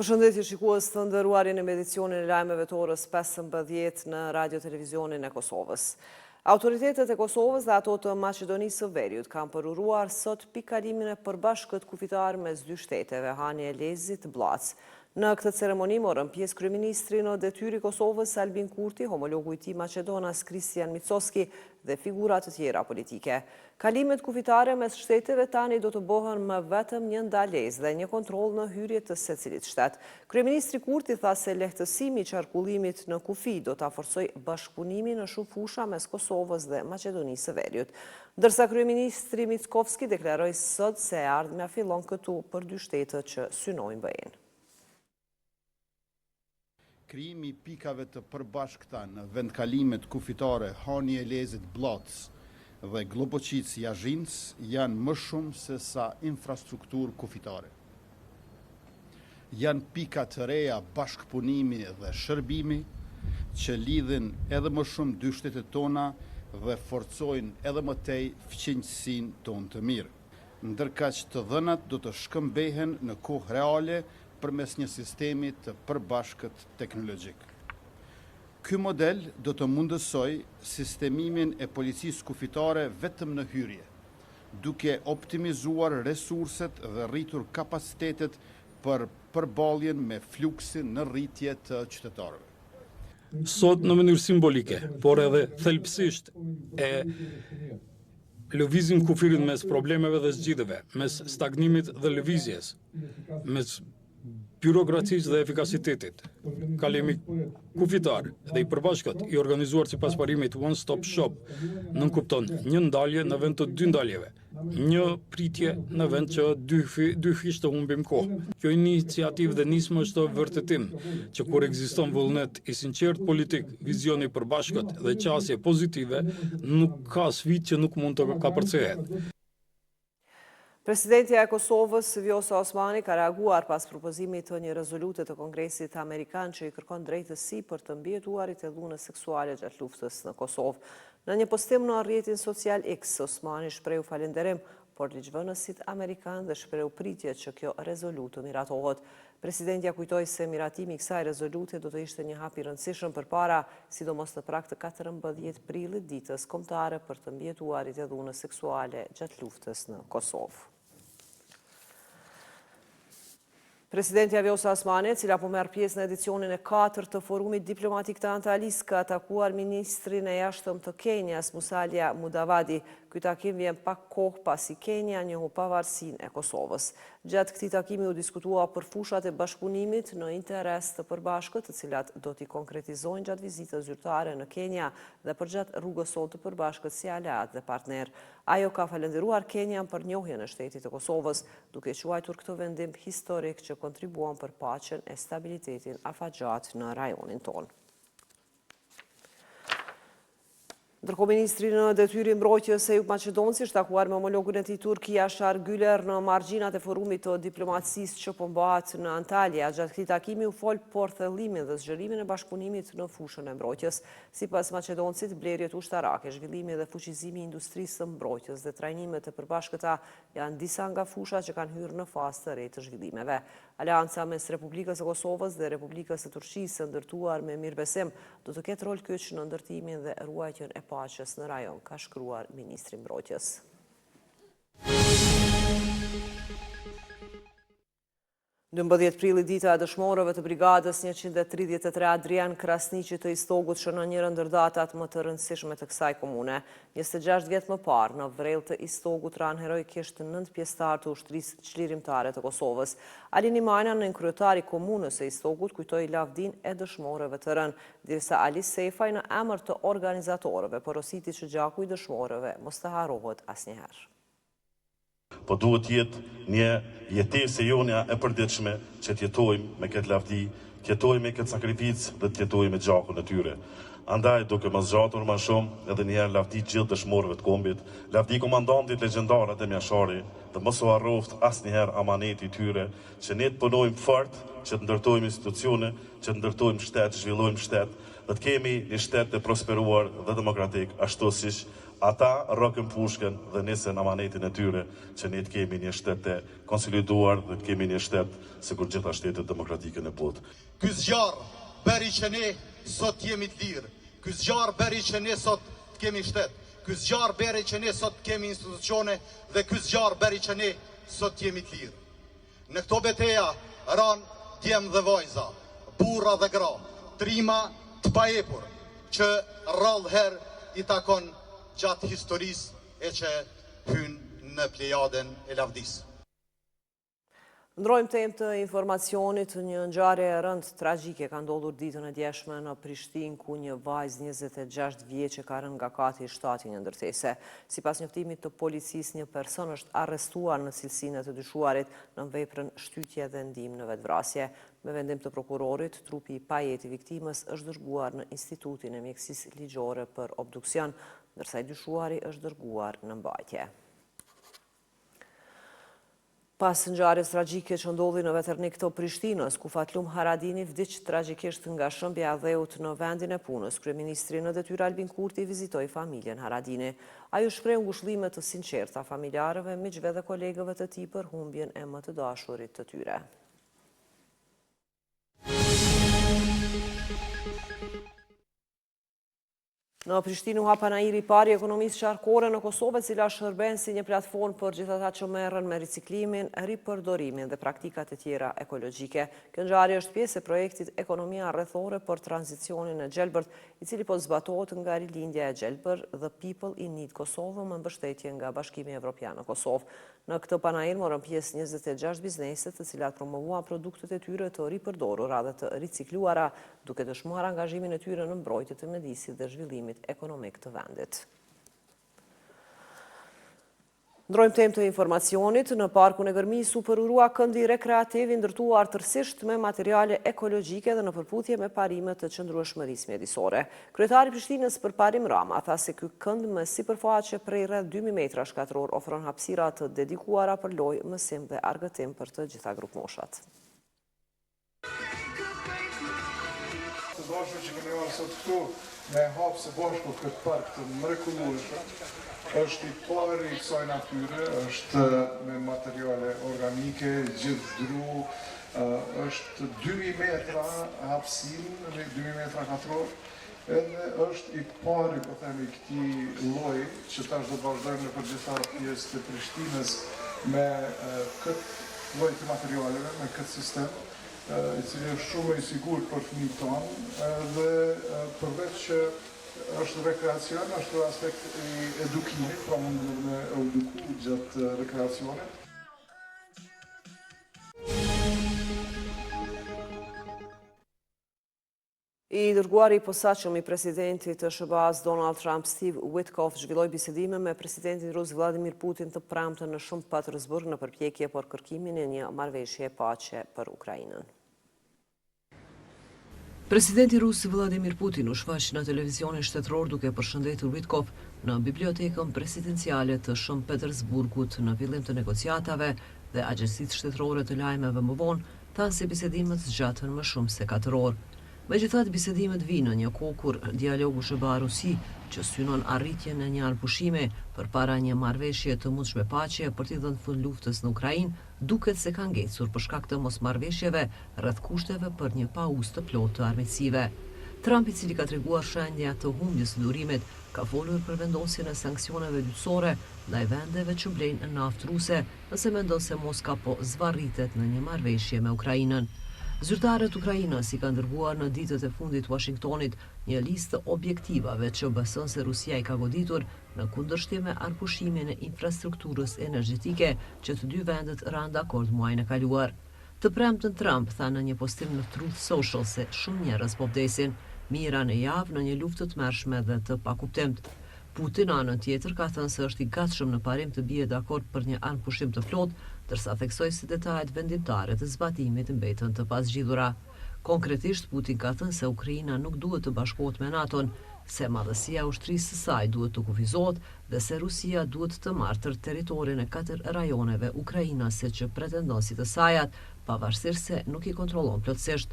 Përshëndetje shikues të nderuar në edicionin e lajmeve të orës 15 në radio-televizionin e Kosovës. Autoritetet e Kosovës dhe ato të Maqedonisë së Veriut kanë përuruar sot pikalimin e përbashkët kufitar mes dy shteteve, Hani Elezit, Blac. Në këtë ceremoni morën pjesë kryeministri në detyri Kosovës Albin Kurti, homologu i tij Maqedonas Kristian Micovski dhe figura të tjera politike. Kalimet kufitare mes shteteve tani do të bëhen me vetëm një ndalesë dhe një kontroll në hyrje të secilit shtet. Kryeministri Kurti tha se lehtësimi i qarkullimit në kufi do ta forcojë bashkëpunimin në shumë fusha mes Kosovës dhe Maqedonisë së Veriut. Ndërsa kryeministri Micovski deklaroi sot se ardhmja fillon këtu për dy shtetet që synojnë BE-n. Krijimi i pikave të përbashkëta në vendkalimet kufitare Hani Elezit Blac dhe Globoqic Jazhinc janë më shumë se sa infrastrukturë kufitare. Janë pika të reja bashkëpunimi dhe shërbimi që lidhin edhe më shumë dy shtetet tona dhe forcojnë edhe më tej fqinjësinë tonë të mirë. Ndërkaq të dhënat do të shkëmbehen në kohë reale përmes një sistemi të përbashkët teknologjik. Ky model do të mundësoj sistemimin e policisë kufitare vetëm në hyrje, duke optimizuar resurset dhe rritur kapacitetet për përballjen me fluksin në rritje të qytetarëve. Sot në mënyrë simbolike, por edhe thelbësisht e lëvizim kufirin mes problemeve dhe zgjidhjeve, mes stagnimit dhe lëvizjes, mes byrokracisë dhe efikasitetit. Kalimi kufitar dhe i përbashkët i organizuar sipas parimit One Stop Shop nënkupton një ndalje në vend të dy ndaljeve, një pritje në vend që dy fish të humbim kohë. Kjo iniciativë dhe nismë është vërtetim që kur ekziston vullnet i sinqert politik, vizioni i përbashkët dhe qasje pozitive, nuk ka sfidë që nuk mund të kapërcehet. Presidentja e Kosovës, Vjosa Osmani, ka reaguar pas propozimit të një rezolute të Kongresit Amerikan që i kërkon drejtësi për të mbijetuarit e dhunës seksuale gjatë luftës në Kosovë. Në një postim në rrjetin social X, Osmani shprehu falënderim por ligjvënësit Amerikan dhe shprehu pritje që kjo rezolutë miratohet. Presidentja kujtoi se miratimi i kësaj rezolute do të ishte një hap i rëndësishëm përpara, sidomos në prag të 14 prillit, ditës kombëtare për të mbijetuarit e dhunës seksuale gjatë luftës në Kosovë. Presidentja Vjosa Osmani, cila po merr pjesë në edicionin e 4 të forumit diplomatik të Antalis, ka takuar ministrin e jashtëm të Kenjas, Musalia Mudavadi. Ky takim vjen pak kohë pasi Kenja njohu pavarësinë e Kosovës. Gjatë këtij takimi u diskutua për fushat e bashkëpunimit në interes të përbashkët, të cilat do t'i konkretizojnë gjatë vizitës zyrtare në Kenja dhe përgjatë rrugës së përbashkët si aleat dhe partner. Ajo ka falendëruar Kenjan për njohjen e shtetit të Kosovës, duke quajtur këtë vendim historik që kontribuon për paqen e stabilitetin afatgjat në rajonin tonë. Ndërkohë ministri në detyri mbrojtjes Eyüp Maqedonci është takuar me homologun e tij turk Yaşar Güler në margjinat e forumit të diplomacisë që po bëhet në Antalya. Gjatë këtij takimi u fol për thellimin dhe zgjerimin e bashkëpunimit në fushën e mbrojtjes. Sipas Maqedoncit, blerjet ushtarake, zhvillimi dhe fuqizimi i industrisë së mbrojtjes dhe trajnimet e përbashkëta janë disa nga fushat që kanë hyrë në fazë të re të zhvillimeve. Aleanca mes Republikës së Kosovës dhe Republikës së Turqisë, ndërtuar me mirëbesim, do të ketë rol kyç në ndërtimin dhe ruajtjen e paqes në rajon, ka shkruar ministri i mbrojtjes. 12 prillit dita e dëshmorëve të brigadës 133 Adrian Krasniqi të Istogut shënon njëra ndër datat më të rëndësishme të kësaj komune. 26 vjet më parë, në vrellë të Istogut ran heroikisht 9 pjesëtar të ushtrisë çlirimtare të Kosovës. Alini Majna, nënkryetari i komunës së Istogut, kujtoi lavdin e dëshmorëve të rënë, derisa Ali Sefaj në emër të organizatorëve porositi që gjaku i dëshmorëve mos të harrohet asnjëherë. Po duhet jetë një jetesë e jonja e përditshme që t'jetojmë me këtë lavdi, t'jetojmë me këtë sakrificë dhe t'jetojmë me gjakun e tyre. Andaj, duke mos zgjatur më shumë, edhe njëherë lavdi gjithë dëshmorëve të kombit, lavdi komandantit legjendarë Adem Jashari, dhe mos u harroft asnjëherë amaneti i tyre, që ne të punojmë fort, që të ndërtojmë institucione, që të ndërtojmë shtet, zhvillojmë shtet, dhe të kemi një shtet të prosperuar dhe demokratik, ashtu siç Ata rrokën pushkën dhe nisën amanetin e tyre që ne të kemi një shtet të konsoliduar dhe të kemi një shtet si kur gjitha shtetet demokratike në botë. Ky zgjarë bëri që ne sot jemi të lirë. Ky zgjarë bëri që ne sot të kemi shtet. Ky zgjarë bëri që ne sot kemi institucione dhe ky zgjarë bëri që ne sot jemi të lirë. Në këto beteja ranë djem dhe vajza, burra dhe gra, trima të paepur që rrallë herë i takon gjatë historisë e që hynë në plejaden e lavdisë. Ndrojmë temë të informacionit. Një ngjarje e rëndë tragjike ka ndodhur ditën e djeshme në Prishtinë, ku një vajzë 26 vjeçe ka rënë nga kati i shtatit një ndërtese. Sipas njoftimit të policisë, një person është arrestuar në cilësinë e të dyshuarit në veprën shtytje dhe ndihmë në vetvrasje. Me vendim të prokurorit, trupi i pajeti viktimës është dërguar në Institutin e Mjekësisë Ligjore për obduksion, ndërsa i dyshuari është dërguar në mbajtje. Pas ngjarjes tragjike që ndodhi në Veternik të Prishtinës, ku Fatlum Haradini vdiq tragjikisht nga shëmbja e dheut në vendin e punës, kryeministri në detyrë Albin Kurti vizitoi familjen Haradini. Ai u shpreh ngushëllime të sinqerta familjarëve, miqve dhe kolegëve të tij për humbjen e më të dashurit të tyre. Në Prishtinë u hap panairi i parë i ekonomisë qarkore në Kosovë, cila shërben si një platformë për gjithë ata që merren me riciklimin, ripërdorimin dhe praktikat e tjera ekologjike. Kjo ngjarje është pjesë e projektit Ekonomia rrethore për tranzicionin e Gjelbërt, i cili po zbatohet nga rilindja e Gjelbër dhe People in Need Kosovë me mbështetje nga Bashkimi Evropian në Kosovë. Në këtë panair morën pjesë 26 bizneset, të cilat promovuan produktet e tyre të ripërdorura dhe të ricikluara, duke dëshmuar angazhimin e tyre në mbrojtje të mjedisit dhe zhvillimit ekonomik të vendit. Ndrojmë temë të informacionit. Në parkun e Gërmisë u përurua këndi rekreativ i ndërtuar tërësisht me materiale ekologjike dhe në përputhje me parimet të qëndrueshmërisë mjedisore. Kryetari i Prishtinës Përparim Rama tha se ky kënd me sipërfaqe prej rreth 2000 metra shkatror ofron hapësira të dedikuara për lojë, mësim dhe argëtim për të gjitha grupmoshat. Të dashur që kemi marrë sot këtu me hapë së bashku këtë park të mrekullueshëm, është i parë i kësaj natyre, është me materiale organike, gjithë dru, është 2000 metra hapësim, 2000 metra katror, edhe është i pari, po themi, këtij lloji që tash do vazhdojmë në përgjithësa pjesë të Prishtinës me këtë lloj të materialeve, me këtë sistem, i cili është shumë i sigurt për fëmijët tonë, dhe përveç që është rekreacion, është aspekt i edukimit, pra mund me eduku gjatë rekreacionit. I dërguari i posaçëm i presidentit të SBA-s Donald Trump, Steve Witkoff, zhvilloi bisedime me presidentin rus Vladimir Putin të premten në Shën Petersburg në përpjekje për kërkimin e një marrëveshje paqe për Ukrainën. Presidenti rus Vladimir Putin u shfaq në televizionin shtetëror duke përshëndetur Witkoff në bibliotekën presidenciale të Shën Petersburgut në fillim të negociatave dhe agjencitë shtetërore të lajmeve më vonë thanë se bisedimet zgjatën më shumë se 4 orë. Megjithatë, bisedimet vinë në një kohë kur dialogu SBA-Rusi, që synon arritjen e një anëpushimi përpara një marrëveshje të mundshme paqe për t'i dhënë fund luftës në Ukrainë, duket se ka ngecur për shkak të mosmarrëveshjeve rreth kushteve për një pauzë të plotë të armiqësive. Trump, i cili ka treguar shenja të humbjes së durimit, ka folur për vendosjen e sanksioneve dytësore ndaj vendeve që blejnë naftë ruse, nëse mendon se Moska po zvarritet në një marrëveshje me Ukrainën. Zyrtarët Ukrainës i kanë dërguar në ditët e fundit Washingtonit një listë objektivave që beson se Rusia i ka goditur në kundërshtim me anëpushimin e infrastrukturës energjetike që të dy vendet ranë dakord muajin e kaluar. Të premten Trump tha në një postim në Truth Social se shumë njerëz po vdesin, mira në javë në një luftë të tmerrshme dhe të pakuptimt. Putin anën tjetër ka thënë se është i gatshëm në parim të bie dakord për një anëpushim të plotë, ndërsa theksoi se detajet vendimtare të zbatimit mbeten të pazgjidhura. Konkretisht, Putin ka thënë se Ukraina nuk duhet të bashkohet me NATO-n, se madhësia e ushtrisë së saj duhet të kufizohet dhe se Rusia duhet të marrë tërë territorin e 4 rajoneve ukrainase që pretendon si të sajat, pavarësisht se nuk i kontrollon plotësisht.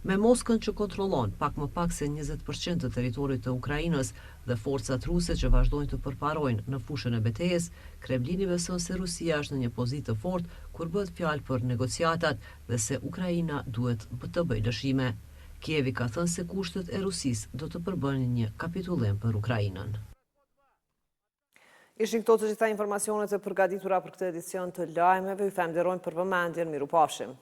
Me Moskën që kontrollon pak më pak se 20% të teritorit të Ukrainës dhe forcat ruse që vazhdojnë të përparojnë në fushën e betejës, Kremlini beson se Rusia është në një pozitë të fortë kur bëhet fjalë për negociatat dhe se Ukraina duhet të bëjë lëshime. Kievi ka thënë se kushtet e Rusisë do të përbënin një kapitullim për Ukrainën. Ishin këto të gjitha informacionet e përgatitura për këtë edicion të lajmeve, ju falenderojmë për vëmendjen, miru pafshim.